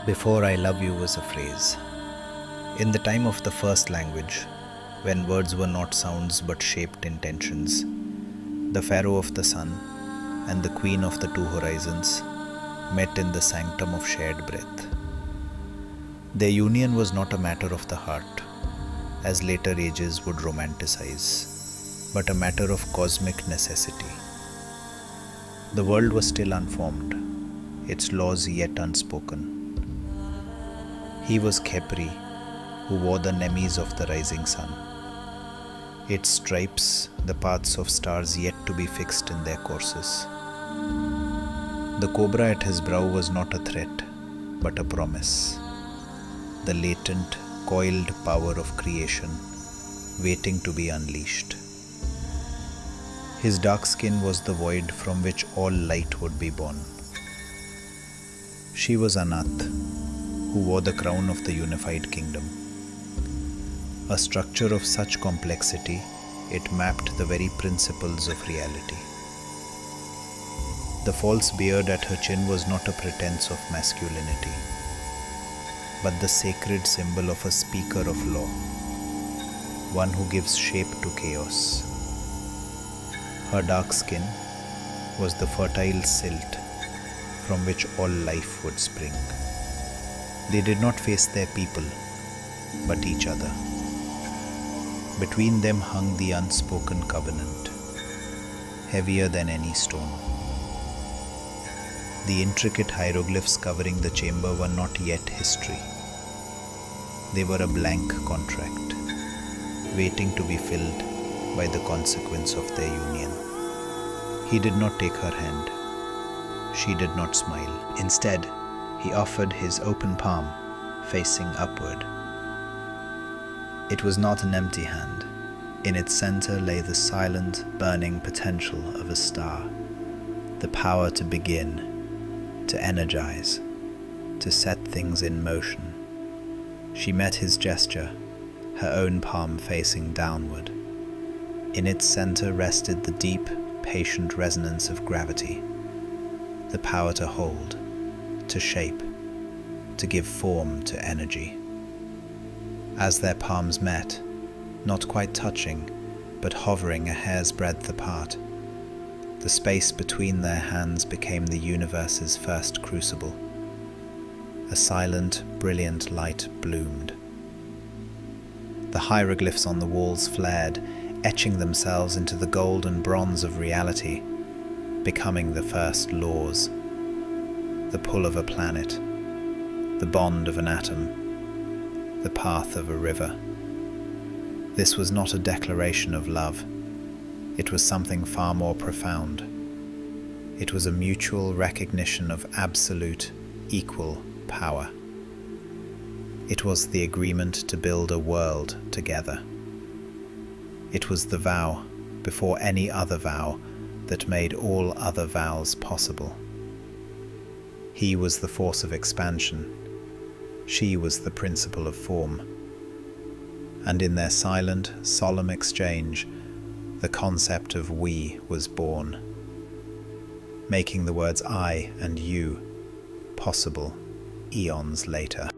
Before I love you was a phrase. In the time of the first language, when words were not sounds but shaped intentions, the Pharaoh of the sun and the Queen of the two horizons met in the sanctum of shared breath. Their union was not a matter of the heart, as later ages would romanticize, but a matter of cosmic necessity. The world was still unformed, its laws yet unspoken. He was 𝗕𝗲𝗄, who wore the 𝗕𝗵𝗿 of the rising sun. Its stripes, the paths of stars yet to be fixed in their courses. The cobra at his brow was not a threat, but a promise. The latent, coiled power of creation, waiting to be unleashed. His dark skin was the void from which all light would be born. She was 𝗓𝗏𝗄, who wore the crown of the unified kingdom. A structure of such complexity, it mapped the very principles of reality. The false beard at her chin was not a pretense of masculinity, but the sacred symbol of a speaker of law, one who gives shape to chaos. Her dark skin was the fertile silt from which all life would spring. They did not face their people, but each other. Between them hung the unspoken covenant, heavier than any stone. The intricate hieroglyphs covering the chamber were not yet history. They were a blank contract, waiting to be filled by the consequence of their union. He did not take her hand. She did not smile. Instead, he offered his open palm, facing upward. It was not an empty hand. In its center lay the silent, burning potential of a star, the power to begin, to energize, to set things in motion. She met his gesture, her own palm facing downward. In its center rested the deep, patient resonance of gravity, the power to hold, to shape, to give form to energy. As their palms met, not quite touching, but hovering a hair's breadth apart, the space between their hands became the universe's first crucible. A silent, brilliant light bloomed. The hieroglyphs on the walls flared, etching themselves into the gold and bronze of reality, becoming the first laws. The pull of a planet, the bond of an atom, the path of a river. This was not a declaration of love. It was something far more profound. It was a mutual recognition of absolute, equal power. It was the agreement to build a world together. It was the vow, before any other vow, that made all other vows possible. He was the force of expansion. She was the principle of form. And in their silent, solemn exchange, the concept of we was born, making the words I and you possible eons later.